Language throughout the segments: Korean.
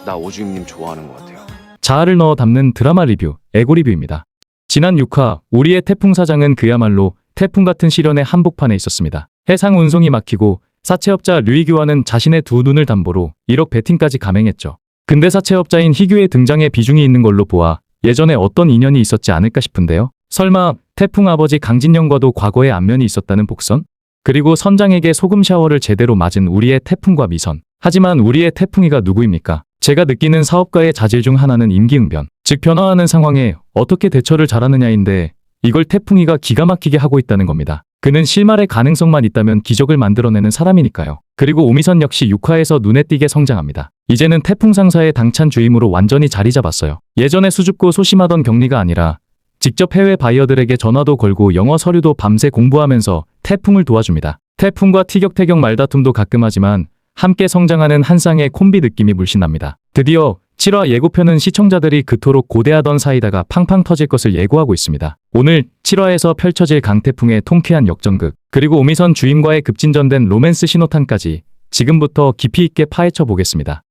나 오주임님 좋아하는 것 같아요. 자아를 넣어 담는 드라마 리뷰, 에고 리뷰입니다. 지난 6화, 우리의 태풍 사장은 그야말로 태풍 같은 시련의 한복판에 있었습니다. 해상 운송이 막히고 사채업자 류희규와는 자신의 두 눈을 담보로 1억 베팅까지 감행했죠. 근데 사채업자인 희규의 등장에 비중이 있는 걸로 보아 예전에 어떤 인연이 있었지 않을까 싶은데요. 설마 태풍 아버지 강진영과도 과거에 안면이 있었다는 복선? 그리고 선장에게 소금 샤워를 제대로 맞은 우리의 태풍과 미선. 하지만 우리의 태풍이가 누구입니까? 제가 느끼는 사업가의 자질 중 하나는 임기응변. 즉 변화하는 상황에 어떻게 대처를 잘하느냐인데 이걸 태풍이가 기가 막히게 하고 있다는 겁니다. 그는 실말의 가능성만 있다면 기적을 만들어내는 사람이니까요. 그리고 오미선 역시 6화에서 눈에 띄게 성장합니다. 이제는 태풍 상사의 당찬 주임으로 완전히 자리 잡았어요. 예전에 수줍고 소심하던 경리가 아니라 직접 해외 바이어들에게 전화도 걸고 영어 서류도 밤새 공부하면서 태풍을 도와줍니다. 태풍과 티격태격 말다툼도 가끔 하지만 함께 성장하는 한 쌍의 콤비 느낌이 물씬 납니다. 드디어 7화 예고편은 시청자들이 그토록 고대하던 사이다가 팡팡 터질 것을 예고하고 있습니다. 오늘 7화에서 펼쳐질 강태풍의 통쾌한 역전극, 그리고 오미선 주임과의 급진전된 로맨스 신호탄까지 지금부터 깊이 있게 파헤쳐 보겠습니다.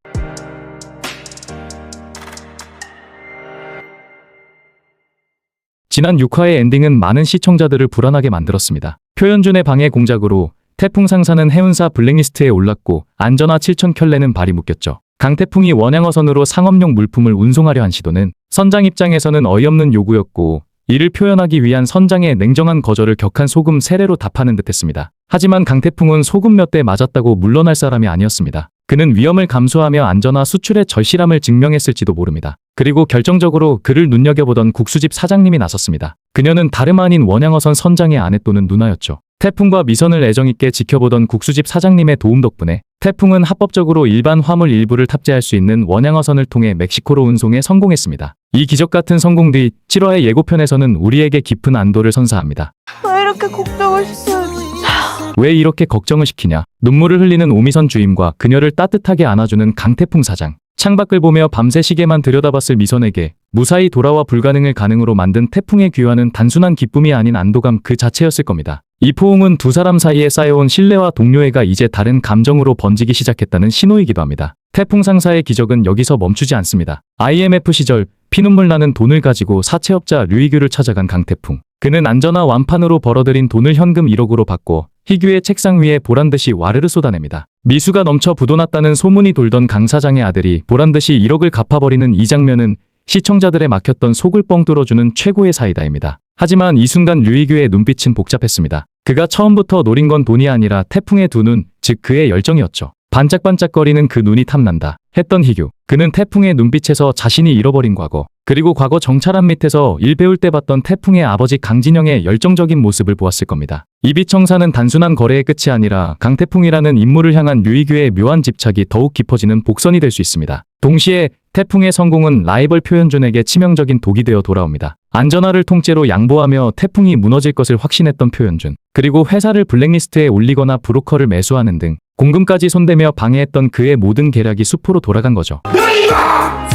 지난 6화의 엔딩은 많은 시청자들을 불안하게 만들었습니다. 표현준의 방해 공작으로 태풍 상사는 해운사 블랙리스트에 올랐고 안전하 7천 켤레는 발이 묶였죠. 강태풍이 원양어선으로 상업용 물품을 운송하려 한 시도는 선장 입장에서는 어이없는 요구였고 이를 표현하기 위한 선장의 냉정한 거절을 격한 소금 세례로 답하는 듯했습니다. 하지만 강태풍은 소금 몇 대 맞았다고 물러날 사람이 아니었습니다. 그는 위험을 감수하며 안전화 수출의 절실함을 증명했을지도 모릅니다. 그리고 결정적으로 그를 눈여겨보던 국수집 사장님이 나섰습니다. 그녀는 다름 아닌 원양어선 선장의 아내 또는 누나였죠. 태풍과 미선을 애정있게 지켜보던 국수집 사장님의 도움 덕분에 태풍은 합법적으로 일반 화물 일부를 탑재할 수 있는 원양어선을 통해 멕시코로 운송에 성공했습니다. 이 기적 같은 성공 뒤 7화의 예고편에서는 우리에게 깊은 안도를 선사합니다. 왜 이렇게 걱정을 시켜요, 진짜. 왜 이렇게 걱정을 시키냐? 눈물을 흘리는 오미선 주임과 그녀를 따뜻하게 안아주는 강태풍 사장. 창밖을 보며 밤새 시계만 들여다봤을 미선에게 무사히 돌아와 불가능을 가능으로 만든 태풍의 귀환은 단순한 기쁨이 아닌 안도감 그 자체였을 겁니다. 이 포옹은 두 사람 사이에 쌓여온 신뢰와 동료애가 이제 다른 감정으로 번지기 시작했다는 신호이기도 합니다. 태풍 상사의 기적은 여기서 멈추지 않습니다. IMF 시절 피눈물 나는 돈을 가지고 사채업자 류희규를 찾아간 강태풍. 그는 안전화 완판으로 벌어들인 돈을 현금 1억으로 바꿔 희규의 책상 위에 보란듯이 와르르 쏟아냅니다. 미수가 넘쳐 부도났다는 소문이 돌던 강 사장의 아들이 보란듯이 1억을 갚아버리는 이 장면은 시청자들의 막혔던 속을 뻥 뚫어주는 최고의 사이다입니다. 하지만 이 순간 류희규의 눈빛은 복잡했습니다. 그가 처음부터 노린 건 돈이 아니라 태풍의 두 눈, 즉 그의 열정이었죠. 반짝반짝거리는 그 눈이 탐난다 했던 희규. 그는 태풍의 눈빛에서 자신이 잃어버린 과거, 그리고 과거 정찰함 밑에서 일 배울 때 봤던 태풍의 아버지 강진영의 열정적인 모습을 보았을 겁니다. 이비청사는 단순한 거래의 끝이 아니라 강태풍이라는 인물을 향한 류희규의 묘한 집착이 더욱 깊어지는 복선이 될 수 있습니다. 동시에 태풍의 성공은 라이벌 표현준에게 치명적인 독이 되어 돌아옵니다. 안전화를 통째로 양보하며 태풍이 무너질 것을 확신했던 표현준, 그리고 회사를 블랙리스트에 올리거나 브로커를 매수하는 등 공금까지 손대며 방해했던 그의 모든 계략이 수포로 돌아간 거죠.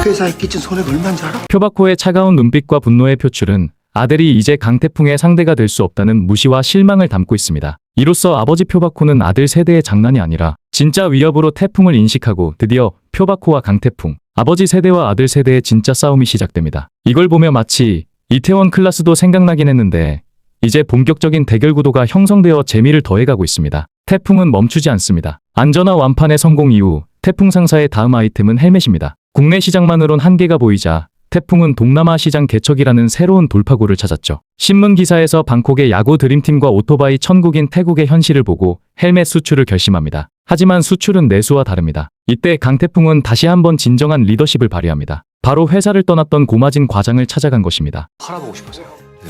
회사에 끼친 손해가 얼마인지 알아? 표박호의 차가운 눈빛과 분노의 표출은 아들이 이제 강태풍의 상대가 될 수 없다는 무시와 실망을 담고 있습니다. 이로써 아버지 표박호는 아들 세대의 장난이 아니라 진짜 위협으로 태풍을 인식하고 드디어 표박호와 강태풍, 아버지 세대와 아들 세대의 진짜 싸움이 시작됩니다. 이걸 보며 마치 이태원 클라스도 생각나긴 했는데 이제 본격적인 대결 구도가 형성되어 재미를 더해가고 있습니다. 태풍은 멈추지 않습니다. 안전화 완판의 성공 이후 태풍 상사의 다음 아이템은 헬멧입니다. 국내 시장만으론 한계가 보이자 태풍은 동남아 시장 개척이라는 새로운 돌파구를 찾았죠. 신문 기사에서 방콕의 야구 드림팀과 오토바이 천국인 태국의 현실을 보고 헬멧 수출을 결심합니다. 하지만 수출은 내수와 다릅니다. 이때 강태풍은 다시 한번 진정한 리더십을 발휘합니다. 바로 회사를 떠났던 고마진 과장을 찾아간 것입니다. 팔아보고 싶어서요.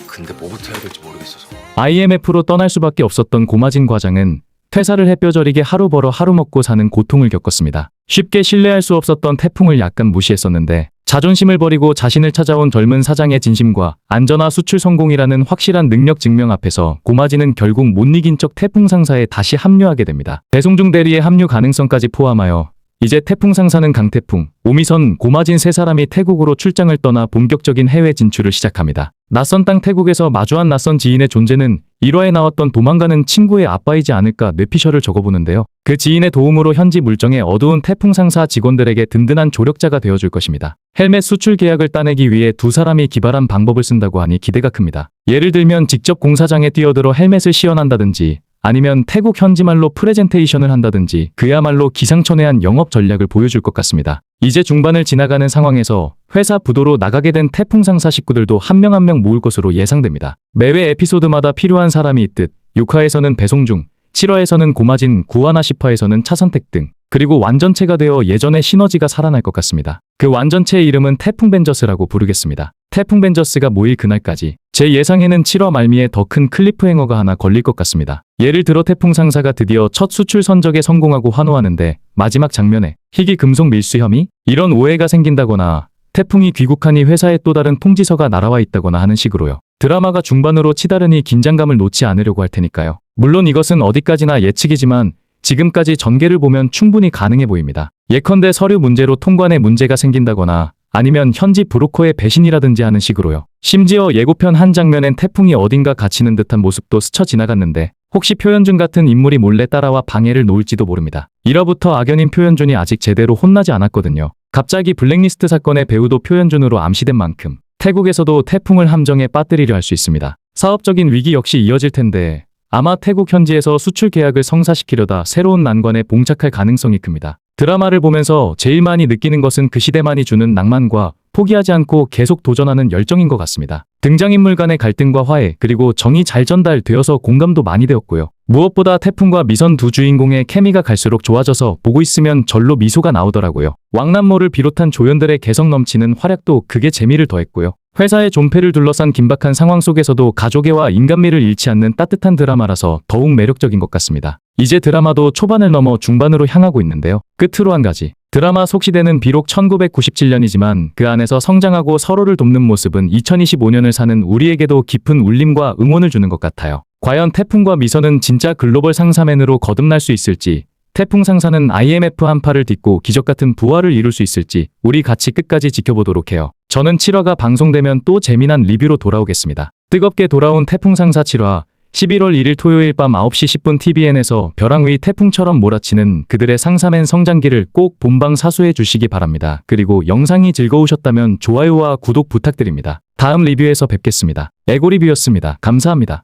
근데 뭐부터 해야 될지 모르겠어서. IMF로 떠날 수밖에 없었던 고마진 과장은 퇴사를 해뼈저리게 하루 벌어 하루 먹고 사는 고통을 겪었습니다. 쉽게 신뢰할 수 없었던 태풍을 약간 무시했었는데 자존심을 버리고 자신을 찾아온 젊은 사장의 진심과 안전화 수출 성공이라는 확실한 능력 증명 앞에서 고마진은 결국 못 이긴 척 태풍 상사에 다시 합류하게 됩니다. 배송중 대리의 합류 가능성까지 포함하여 이제 태풍 상사는 강태풍, 오미선, 고마진 세 사람이 태국으로 출장을 떠나 본격적인 해외 진출을 시작합니다. 낯선 땅 태국에서 마주한 낯선 지인의 존재는 1화에 나왔던 도망가는 친구의 아빠이지 않을까 뇌피셜을 적어보는데요. 그 지인의 도움으로 현지 물정의 어두운 태풍 상사 직원들에게 든든한 조력자가 되어줄 것입니다. 헬멧 수출 계약을 따내기 위해 두 사람이 기발한 방법을 쓴다고 하니 기대가 큽니다. 예를 들면 직접 공사장에 뛰어들어 헬멧을 시연한다든지 아니면 태국 현지말로 프레젠테이션을 한다든지 그야말로 기상천외한 영업 전략을 보여줄 것 같습니다. 이제 중반을 지나가는 상황에서 회사 부도로 나가게 된 태풍 상사 식구들도 한 명 한 명 모을 것으로 예상됩니다. 매회 에피소드마다 필요한 사람이 있듯 6화에서는 배송중, 7화에서는 고마진, 9화나 10화에서는 차선택 등 그리고 완전체가 되어 예전의 시너지가 살아날 것 같습니다. 그 완전체의 이름은 태풍 벤저스라고 부르겠습니다. 태풍 벤저스가 모일 그날까지 제 예상에는 7화 말미에 더 큰 클리프행어가 하나 걸릴 것 같습니다. 예를 들어 태풍 상사가 드디어 첫 수출 선적에 성공하고 환호하는데 마지막 장면에 희귀 금속 밀수 혐의? 이런 오해가 생긴다거나 태풍이 귀국하니 회사에 또 다른 통지서가 날아와 있다거나 하는 식으로요. 드라마가 중반으로 치다르니 긴장감을 놓지 않으려고 할 테니까요. 물론 이것은 어디까지나 예측이지만 지금까지 전개를 보면 충분히 가능해 보입니다. 예컨대 서류 문제로 통관에 문제가 생긴다거나 아니면 현지 브로커의 배신이라든지 하는 식으로요. 심지어 예고편 한 장면엔 태풍이 어딘가 갇히는 듯한 모습도 스쳐 지나갔는데 혹시 표현준 같은 인물이 몰래 따라와 방해를 놓을지도 모릅니다. 1화부터 악연인 표현준이 아직 제대로 혼나지 않았거든요. 갑자기 블랙리스트 사건의 배우도 표현준으로 암시된 만큼 태국에서도 태풍을 함정에 빠뜨리려 할 수 있습니다. 사업적인 위기 역시 이어질 텐데 아마 태국 현지에서 수출 계약을 성사시키려다 새로운 난관에 봉착할 가능성이 큽니다. 드라마를 보면서 제일 많이 느끼는 것은 그 시대만이 주는 낭만과 포기하지 않고 계속 도전하는 열정인 것 같습니다. 등장인물 간의 갈등과 화해 그리고 정이 잘 전달되어서 공감도 많이 되었고요. 무엇보다 태풍과 미선 두 주인공의 케미가 갈수록 좋아져서 보고 있으면 절로 미소가 나오더라고요. 왕남모를 비롯한 조연들의 개성 넘치는 활약도 그게 재미를 더했고요. 회사의 존폐를 둘러싼 긴박한 상황 속에서도 가족애와 인간미를 잃지 않는 따뜻한 드라마라서 더욱 매력적인 것 같습니다. 이제 드라마도 초반을 넘어 중반으로 향하고 있는데요. 끝으로 한 가지. 드라마 속시대는 비록 1997년이지만 그 안에서 성장하고 서로를 돕는 모습은 2025년을 사는 우리에게도 깊은 울림과 응원을 주는 것 같아요. 과연 태풍과 미선은 진짜 글로벌 상사맨으로 거듭날 수 있을지, 태풍 상사는 IMF 한파를 딛고 기적같은 부활을 이룰 수 있을지 우리 같이 끝까지 지켜보도록 해요. 저는 7화가 방송되면 또 재미난 리뷰로 돌아오겠습니다. 뜨겁게 돌아온 태풍 상사 7화 11월 1일 토요일 밤 9시 10분 TVN에서 벼랑 위 태풍처럼 몰아치는 그들의 상사맨 성장기를 꼭 본방 사수해 주시기 바랍니다. 그리고 영상이 즐거우셨다면 좋아요와 구독 부탁드립니다. 다음 리뷰에서 뵙겠습니다. 에고리뷰였습니다. 감사합니다.